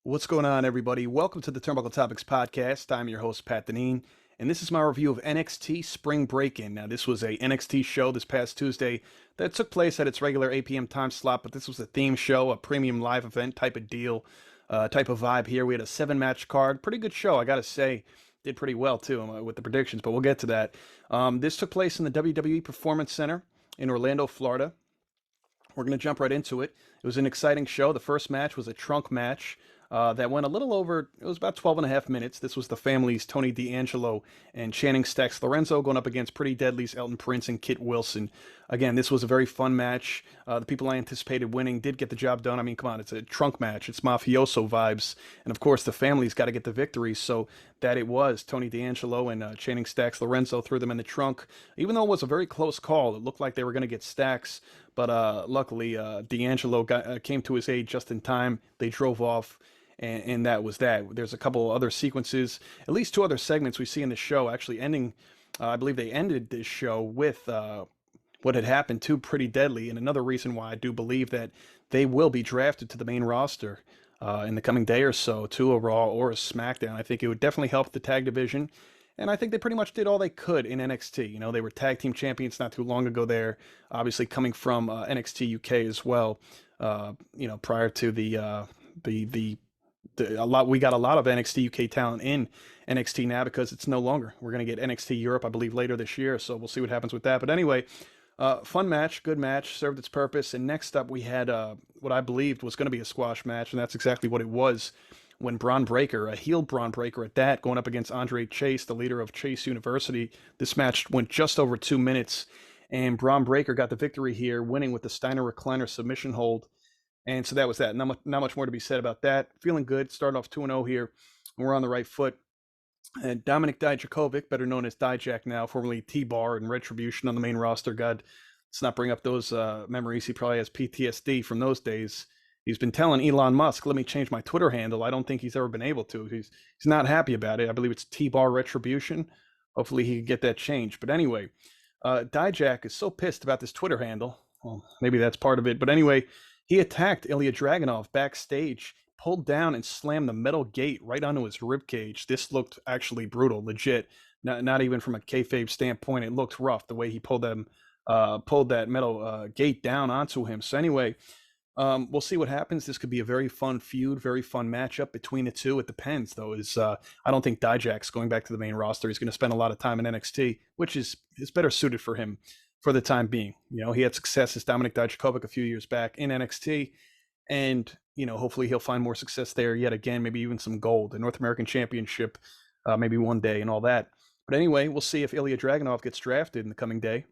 What's going on, everybody? Welcome to the Turnbuckle Topics podcast. I'm your host, Pat Deneen, and this is my review of NXT Spring Breakin. Now, this was a NXT show this past Tuesday that took place at its regular 8 p.m. time slot, but this was a theme show, a premium live event type of deal, type of vibe here. We had a 7-match card. Pretty good show, I gotta say. Did pretty well, too, with the predictions, but we'll get to that. This took place in the WWE Performance Center in Orlando, Florida. We're going to jump right into it. It was an exciting show. The first match was a trunk match that went a little over, it was about 12 and a half minutes. This was the families, Tony D'Angelo and Channing Stacks Lorenzo, going up against Pretty Deadly's Elton Prince and Kit Wilson. Again, this was a very fun match. The people I anticipated winning did get the job done. I mean, come on, it's a trunk match. It's mafioso vibes. And of course, the families got to get the victory. So that it was Tony D'Angelo and Channing Stacks Lorenzo threw them in the trunk. Even though it was a very close call, it looked like they were going to get Stacks. But luckily, D'Angelo came to his aid just in time. They drove off, and that was that. There's a couple other sequences, at least 2 other segments we see in the show actually ending. I believe they ended this show with what had happened to Pretty Deadly, and another reason why I do believe that they will be drafted to the main roster in the coming day or so, to a Raw or a SmackDown. I think it would definitely help the tag division. And I think they pretty much did all they could in NXT. You know, they were tag team champions not too long ago there, obviously coming from NXT UK as well. Prior to we got a lot of NXT UK talent in NXT now because it's no longer. We're going to get NXT Europe, I believe, later this year. So we'll see what happens with that. But anyway, fun match, good match, served its purpose. And next up, we had what I believed was going to be a squash match, and that's exactly what it was. When Braun Breaker, a heel Braun Breaker at that, going up against Andre Chase, the leader of Chase University. This match went just over 2 minutes, and Braun Breaker got the victory here, winning with the Steiner Recliner submission hold. And so that was that. Not much more to be said about that. Feeling good. Starting off 2-0 here, and we're on the right foot. And Dominik Dijakovic, better known as Dijak now, formerly T-Bar and Retribution on the main roster. God, let's not bring up those memories. He probably has PTSD from those days. He's been telling Elon Musk, let me change my Twitter handle. I don't think he's ever been able to. He's not happy about it. I believe it's T-Bar Retribution. Hopefully he can get that changed. But anyway, Dijak is so pissed about this Twitter handle. Well, maybe that's part of it. But anyway, he attacked Ilya Dragunov backstage, pulled down and slammed the metal gate right onto his ribcage. This looked actually brutal, legit. Not even from a kayfabe standpoint. It looked rough the way he pulled that metal gate down onto him. So anyway, we'll see what happens. This could be a very fun feud, very fun matchup between the two. It depends, though. I don't think Dijak's going back to the main roster. He's going to spend a lot of time in NXT, which is better suited for him for the time being. You know, he had success as Dominik Dijakovic a few years back in NXT, and hopefully he'll find more success there yet again. Maybe even some gold, the North American Championship, maybe one day, and all that. But anyway, we'll see if Ilya Dragunov gets drafted in the coming day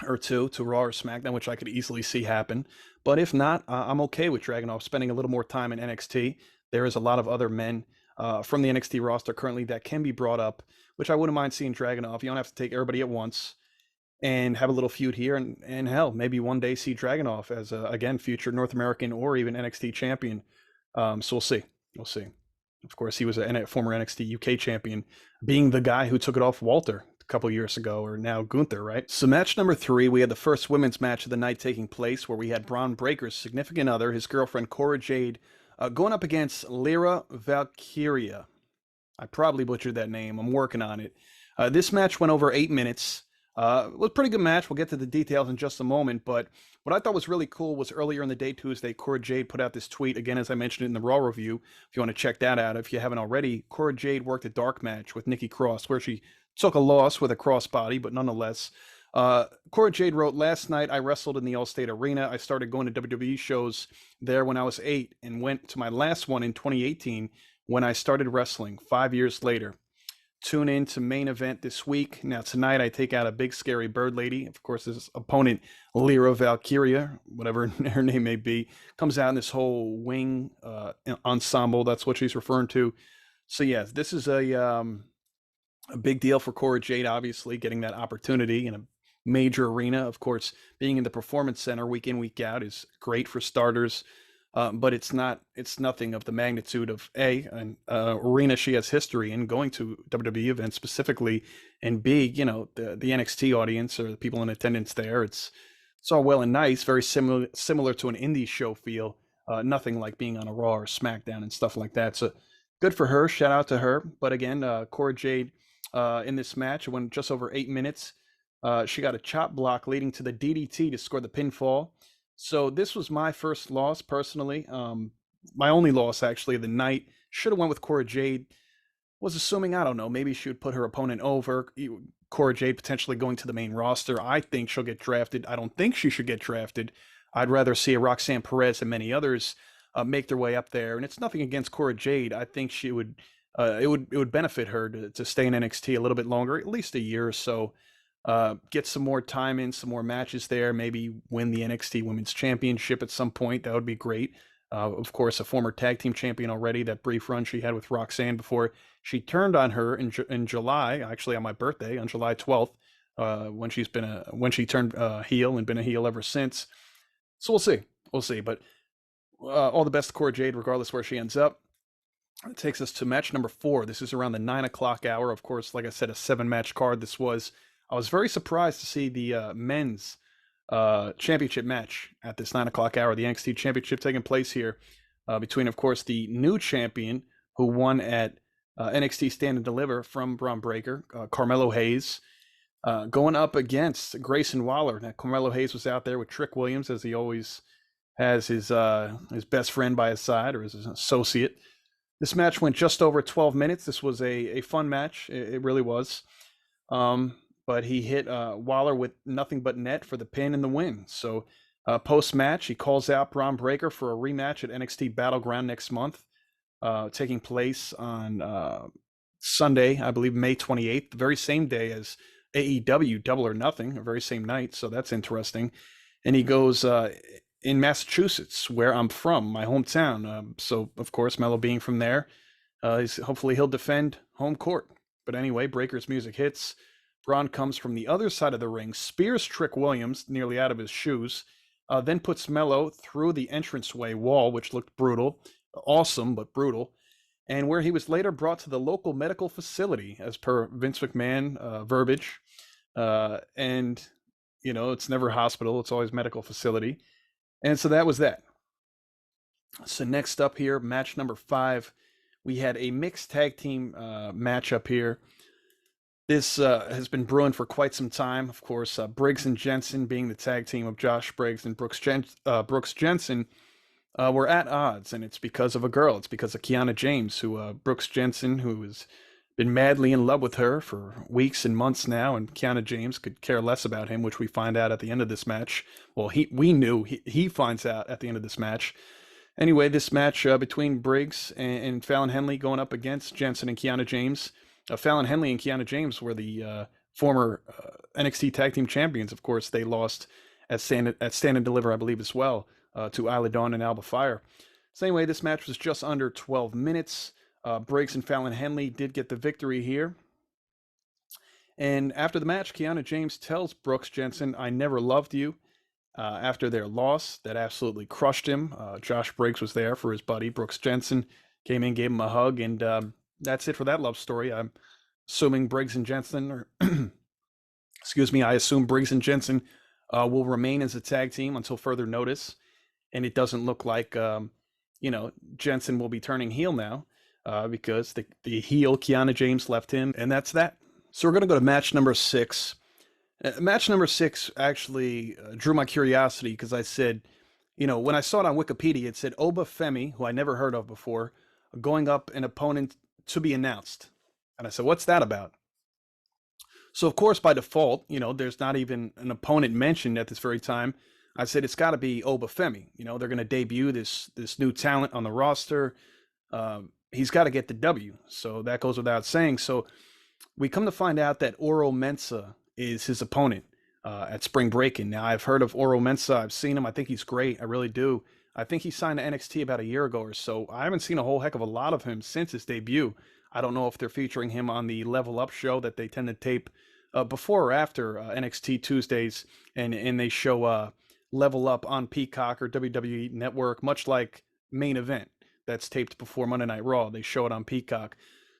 or two to Raw or SmackDown, which I could easily see happen. But if not, I'm okay with Dragunov spending a little more time in NXT. There is a lot of other men from the NXT roster currently that can be brought up, which I wouldn't mind seeing Dragunov. You don't have to take everybody at once and have a little feud here. And hell, maybe one day see Dragunov as, again, future North American or even NXT champion. So we'll see. We'll see. Of course, he was a former NXT UK champion, being the guy who took it off Walter a couple years ago, or now Gunther, right? So match number 3, we had the first women's match of the night taking place, where we had Braun Breaker's significant other, his girlfriend Cora Jade, going up against Lyra Valkyria. I probably butchered that name. I'm working on it. This match went over 8 minutes. It was a pretty good match. We'll get to the details in just a moment, but what I thought was really cool was earlier in the day Tuesday, Cora Jade put out this tweet, again, as I mentioned in the Raw review. If you want to check that out, if you haven't already, Cora Jade worked a dark match with Nikki Cross, where she took a loss with a crossbody, but nonetheless. Cora Jade wrote, last night I wrestled in the Allstate Arena. I started going to WWE shows there when I was 8 and went to my last one in 2018 when I started wrestling 5 years later. Tune in to main event this week. Now tonight I take out a big scary bird lady. Of course, his opponent, Lyra Valkyria, whatever her name may be, comes out in this whole wing ensemble. That's what she's referring to. So yes, this is a big deal for Cora Jade, obviously, getting that opportunity in a major arena. Of course, being in the Performance Center week in, week out is great for starters. But it's nothing of the magnitude of an arena she has history in, going to WWE events specifically, and B, the NXT audience or the people in attendance there. It's all well and nice, very similar to an indie show feel. Nothing like being on a Raw or SmackDown and stuff like that. So good for her. Shout out to her. But again, Cora Jade in this match, it went just over 8 minutes. She got a chop block leading to the DDT to score the pinfall. So this was my first loss personally. My only loss actually of the night. Should have went with Cora Jade. Was assuming, I don't know, maybe she would put her opponent over. Cora Jade potentially going to the main roster. I think she'll get drafted. I don't think she should get drafted. I'd rather see a Roxanne Perez and many others make their way up there. And it's nothing against Cora Jade. I think she would, it would benefit her to stay in NXT a little bit longer, at least a year or so. Get some more time in, some more matches there. Maybe win the NXT Women's Championship at some point. That would be great. Of course, a former tag team champion already. That brief run she had with Roxanne before she turned on her in July, actually on my birthday, on July 12th, when she turned heel and been a heel ever since. So we'll see. But all the best to Cora Jade, regardless where she ends up. It takes us to match number 4. This is around the 9 o'clock hour. Of course, like I said, a 7-match card. This was. I was very surprised to see the men's championship match at this 9 o'clock hour. The NXT championship taking place here between, of course, the new champion who won at NXT Stand and Deliver from Braun Breaker, Carmelo Hayes, going up against Grayson Waller. Now, Carmelo Hayes was out there with Trick Williams, as he always has his best friend by his side, or his associate. This match went just over 12 minutes. This was a fun match. It really was. But he hit Waller with nothing but net for the pin and the win. So post-match, he calls out Braun Breaker for a rematch at NXT Battleground next month, taking place on Sunday, I believe May 28th, the very same day as AEW Double or Nothing, the very same night. So that's interesting. And he goes in Massachusetts, where I'm from, my hometown. So, of course, Melo being from there, hopefully he'll defend home court. But anyway, Breaker's music hits. Braun comes from the other side of the ring, spears Trick Williams nearly out of his shoes, then puts Melo through the entranceway wall, which looked brutal. Awesome, but brutal. And where he was later brought to the local medical facility, as per Vince McMahon verbiage. And, it's never hospital. It's always medical facility. And so that was that. So next up here, match number 5, we had a mixed tag team matchup here. This has been brewing for quite some time. Of course, Briggs and Jensen being the tag team of Josh Briggs and Brooks Jensen were at odds, and it's because of a girl. It's because of Kiana James, who Brooks Jensen, who has been madly in love with her for weeks and months now, and Kiana James could care less about him, which we find out at the end of this match. Well, he finds out at the end of this match. Anyway, this match between Briggs and Fallon Henley going up against Jensen and Kiana James. Fallon Henley and Kiana James were the former NXT Tag Team Champions. Of course, they lost at Stand and Deliver, I believe, as well, to Isla Dawn and Alba Fire. So anyway, this match was just under 12 minutes. Briggs and Fallon Henley did get the victory here. And after the match, Kiana James tells Brooks Jensen, "I never loved you." After their loss, that absolutely crushed him. Josh Briggs was there for his buddy, Brooks Jensen, came in, gave him a hug, and that's it for that love story. I'm assuming Briggs and Jensen, or I assume Briggs and Jensen will remain as a tag team until further notice. And it doesn't look like, Jensen will be turning heel now because the heel Kiana James left him, and that's that. So we're going to go to match number 6. Match number 6 actually drew my curiosity because I said, when I saw it on Wikipedia, it said Oba Femi, who I never heard of before, going up an opponent to be announced. And I said, what's that about? So, of course, by default, there's not even an opponent mentioned at this very time. I said, it's got to be Oba Femi. They're going to debut this new talent on the roster. He's got to get the W. So that goes without saying. So we come to find out that Oro Mensah is his opponent at Spring Breakin. Now, I've heard of Oro Mensah. I've seen him. I think he's great. I really do. I think he signed to NXT about a year ago or so. I haven't seen a whole heck of a lot of him since his debut. I don't know if they're featuring him on the Level Up show that they tend to tape before or after NXT Tuesdays, and they show Level Up on Peacock or WWE Network, much like Main Event that's taped before Monday Night Raw. They show it on Peacock.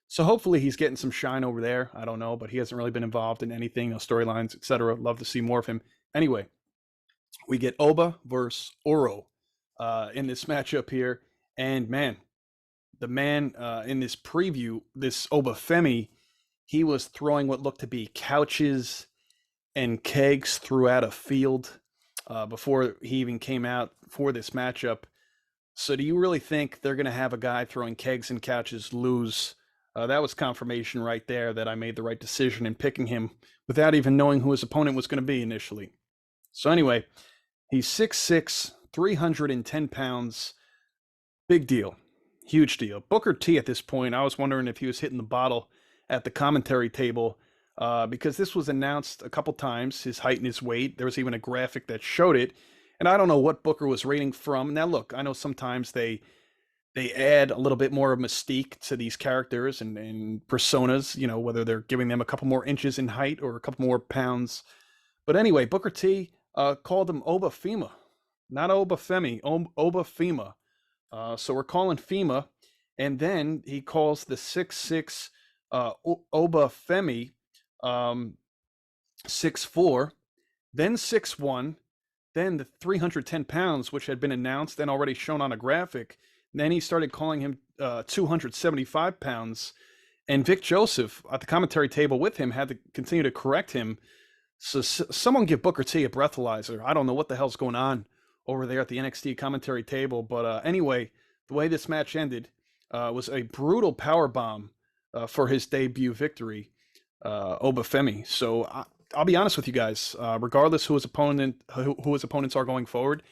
So hopefully he's getting some shine over there. I don't know, but he hasn't really been involved in anything, storylines, etc. Love to see more of him. Anyway, we get Oba versus Oro. in this matchup here. And man, the man in this preview, this Oba Femi, he was throwing what looked to be couches and kegs throughout a field before he even came out for this matchup. So, do you really think they're going to have a guy throwing kegs and couches lose? That was confirmation right there that I made the right decision in picking him without even knowing who his opponent was going to be initially. So, anyway, he's 6'6, 310 pounds. Big deal. Huge deal. Booker T at this point, I was wondering if he was hitting the bottle at the commentary table because this was announced a couple times, his height and his weight. There was even a graphic that showed it. And I don't know what Booker was rating from. Now, look, I know sometimes they add a little bit more of mystique to these characters and personas, you know, whether they're giving them a couple more inches in height or a couple more pounds. But anyway, Booker T called him Oba Fema, not Oba Femi, Oba Fema. So we're calling FEMA, and then he calls the 6'6" Oba Femi 6'4", then 6'1", then the 310 pounds, which had been announced and already shown on a graphic. Then he started calling him 275 pounds. And Vic Joseph at the commentary table with him had to continue to correct him. So someone give Booker T a breathalyzer. I don't know what the hell's going on over there at the NXT commentary table. But anyway, the way this match ended was a brutal power bomb for his debut victory, Oba Femi. So I'll be honest with you guys. Regardless who his opponents are going forward,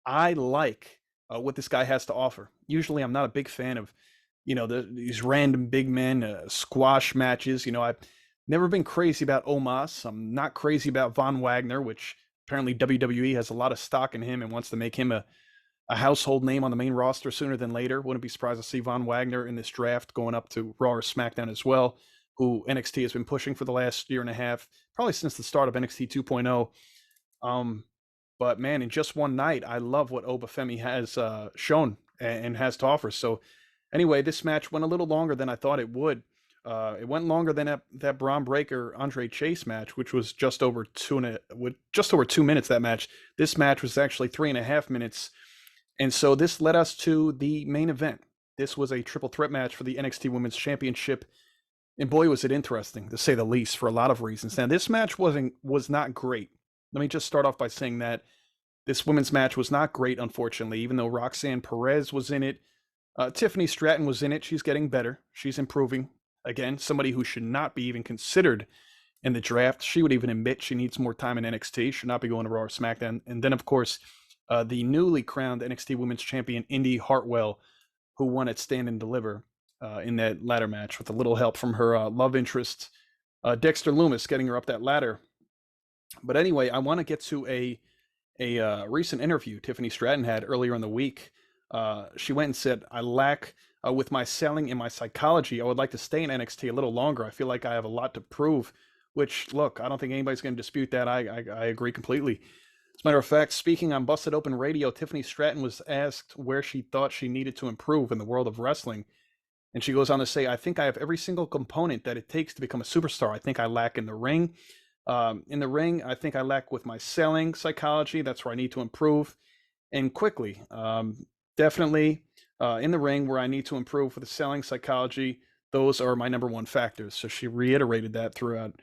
I like what this guy has to offer. Usually, I'm not a big fan of, you know, these random big men squash matches. You know, I've never been crazy about Omos. I'm not crazy about Von Wagner, which apparently WWE has a lot of stock in him and wants to make him a household name on the main roster sooner than later. Wouldn't be surprised to see Von Wagner in this draft going up to Raw or SmackDown as well, who NXT has been pushing for the last year and a half, probably since the start of NXT 2.0. But man, in just one night, I love what Oba Femi has shown and has to offer. So anyway, this match went a little longer than I thought it would. It went longer than that Braun Breaker Andre Chase match, which was just over 2 minutes. That match. This match was actually 3.5 minutes, and so this led us to the main event. This was a triple threat match for the NXT Women's Championship, and boy, was it interesting to say the least for a lot of reasons. Now, this match was not great. Let me just start off by saying that this women's match was not great, unfortunately, even though Roxanne Perez was in it. Tiffany Stratton was in it. She's getting better. She's improving. Again, somebody who should not be even considered in the draft. She would even admit she needs more time in NXT, should not be going to Raw or SmackDown. And then, of course, the newly crowned NXT Women's Champion, Indi Hartwell, who won at Stand and Deliver in that ladder match with a little help from her love interest, Dexter Loomis, getting her up that ladder. But anyway, I want to get to a recent interview Tiffany Stratton had earlier in the week. She went and said, I lack with my selling and my psychology. I would like to stay in NXT a little longer. I feel like I have a lot to prove, which, look, I don't think anybody's going to dispute that. I agree completely. As a matter of fact, speaking on Busted Open Radio, Tiffany Stratton was asked where she thought she needed to improve in the world of wrestling. And she goes on to say, I think I have every single component that it takes to become a superstar. I think I lack in the ring. I think I lack with my selling psychology. That's where I need to improve. And quickly, definitely in the ring where I need to improve with the selling psychology. Those are my number one factors. So she reiterated that throughout,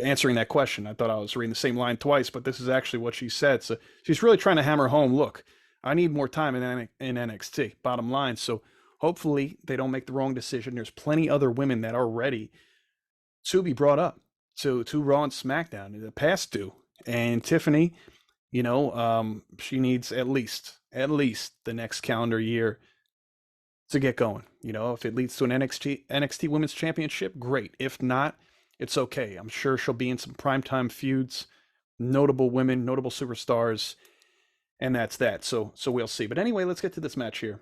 answering that question. I thought I was reading the same line twice, but this is actually what she said. So she's really trying to hammer home, look, I need more time in NXT, bottom line. So hopefully they don't make the wrong decision. There's plenty other women that are ready to be brought up to Raw and SmackDown, the past due. And Tiffany, she needs at least the next calendar year to get going. If it leads to an NXT Women's Championship, great. If not, it's okay. I'm sure she'll be in some primetime feuds, notable women, notable superstars, and that's that. So we'll see. But anyway, let's get to this match here.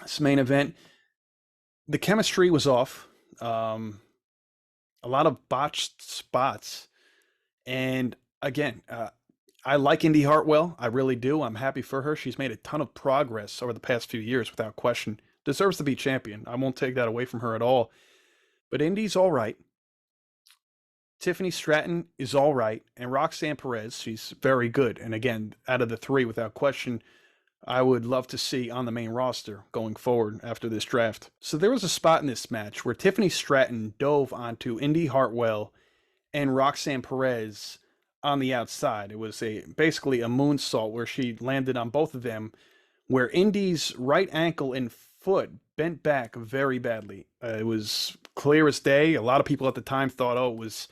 This main event, the chemistry was off. A lot of botched spots. And again, I like Indi Hartwell. I really do. I'm happy for her. She's made a ton of progress over the past few years, without question. Deserves to be champion. I won't take that away from her at all. But Indi's all right. Tiffany Stratton is all right, and Roxanne Perez, she's very good. And again, out of the three, without question, I would love to see on the main roster going forward after this draft. So there was a spot in this match where Tiffany Stratton dove onto Indi Hartwell and Roxanne Perez on the outside. It was a basically a moonsault where she landed on both of them, where Indy's right ankle and foot bent back very badly. It was clear as day. A lot of people at the time thought, oh, it was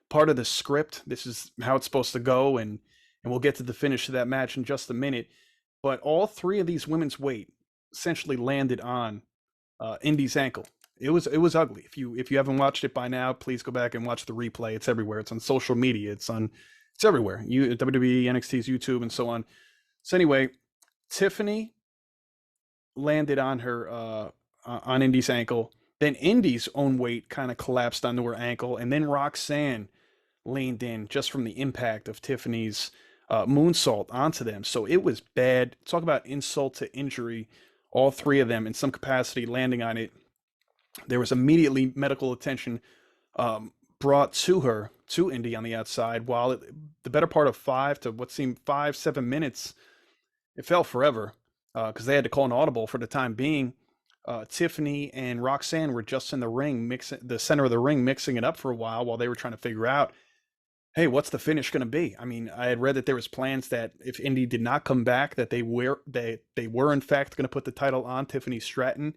part of the script. This is how it's supposed to go, and we'll get to the finish of that match in just a minute. But all three of these women's weight essentially landed on Indy's ankle. It was ugly. If you haven't watched it by now, please go back and watch the replay. It's everywhere. It's on social media. It's everywhere. WWE, NXT's YouTube, and so on. So anyway, Tiffany landed on her on Indy's ankle. Then Indy's own weight kind of collapsed onto her ankle, and then Roxanne leaned in just from the impact of Tiffany's moonsault onto them. So it was bad. Talk about insult to injury. All three of them in some capacity landing on it. There was immediately medical attention brought to her, to Indi on the outside, while the better part of 5 to what seemed 5-7 minutes, it felt forever because they had to call an audible for the time being. Tiffany and Roxanne were just in the ring, the center of the ring, mixing it up for a while they were trying to figure out, hey, what's the finish going to be? I mean, I had read that there was plans that if Indi did not come back, that they were in fact going to put the title on Tiffany Stratton,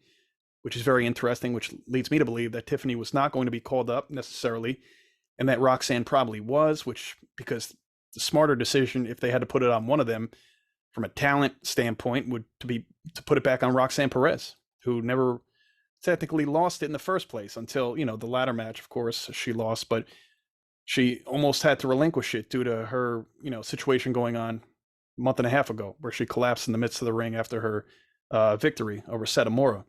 which is very interesting, which leads me to believe that Tiffany was not going to be called up necessarily, and that Roxanne probably was, because the smarter decision, if they had to put it on one of them from a talent standpoint, would to put it back on Roxanne Perez, who never technically lost it in the first place until, the latter match, of course, she lost, but she almost had to relinquish it due to her, situation going on a month and a half ago, where she collapsed in the midst of the ring after her victory over Satomura.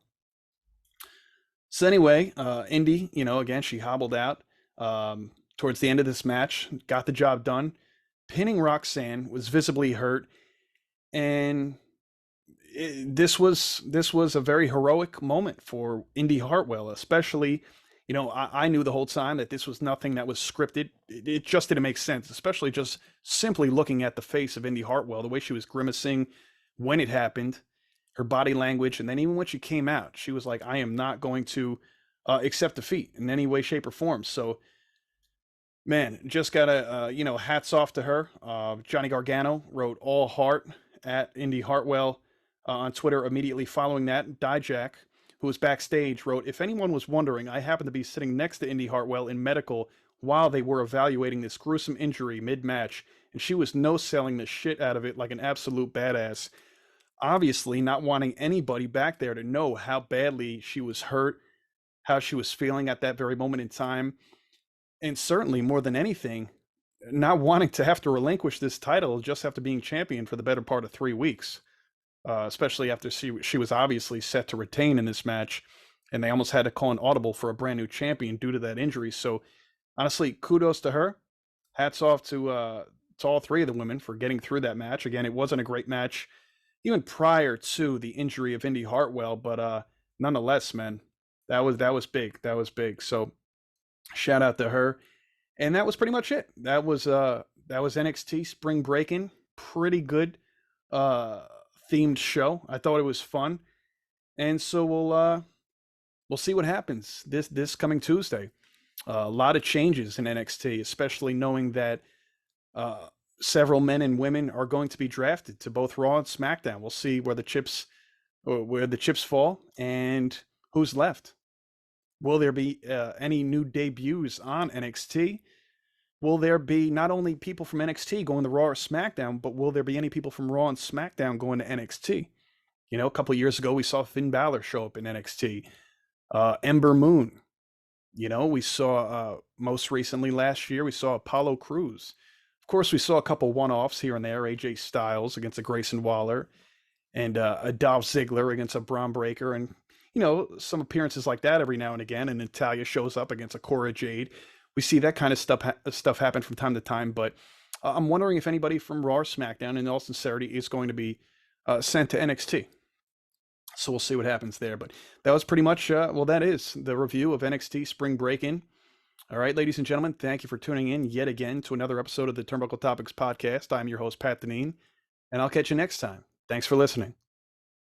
So anyway, Indi, again, she hobbled out towards the end of this match, got the job done, pinning Roxanne, was visibly hurt, and this was a very heroic moment for Indi Hartwell, especially. I knew the whole time that this was nothing that was scripted. It just didn't make sense, especially just simply looking at the face of Indi Hartwell, the way she was grimacing when it happened, her body language, and then even when she came out, she was like, I am not going to accept defeat in any way, shape, or form. So, man, just gotta, hats off to her. Johnny Gargano wrote all heart at Indi Hartwell on Twitter immediately following that. Dijak, who was backstage, wrote, if anyone was wondering, I happened to be sitting next to Indi Hartwell in medical while they were evaluating this gruesome injury mid-match, and she was no-selling the shit out of it like an absolute badass. Obviously not wanting anybody back there to know how badly she was hurt, how she was feeling at that very moment in time, and certainly more than anything, not wanting to have to relinquish this title just after being champion for the better part of 3 weeks, especially after she was obviously set to retain in this match, and they almost had to call an audible for a brand new champion due to that injury. So honestly, kudos to her. Hats off to all three of the women for getting through that match. Again, it wasn't a great match even prior to the injury of Indi Hartwell, but nonetheless, man, that was big. That was big. So shout out to her. And that was pretty much it. That was NXT Spring Breakin'. Pretty good themed show. I thought it was fun. And so we'll see what happens this coming Tuesday. A lot of changes in NXT, especially knowing that several men and women are going to be drafted to both Raw and SmackDown. We'll see where the chips fall and who's left. Will there be any new debuts on NXT? Will there be not only people from NXT going to Raw or SmackDown, but will there be any people from Raw and SmackDown going to NXT? A couple of years ago, we saw Finn Balor show up in NXT. Ember Moon. We saw most recently last year, we saw Apollo Crews. Of course, we saw a couple one-offs here and there. AJ Styles against a Grayson Waller, and a Dolph Ziggler against a Braun Breaker, and some appearances like that every now and again. And Natalya shows up against a Cora Jade. We see that kind of stuff happen from time to time. But I'm wondering if anybody from Raw or SmackDown, in all sincerity, is going to be sent to NXT. So we'll see what happens there. But that was pretty much that is the review of NXT Spring Breakin'. All right, ladies and gentlemen, thank you for tuning in yet again to another episode of the Turnbuckle Topics podcast. I'm your host, Pat Deneen, and I'll catch you next time. Thanks for listening.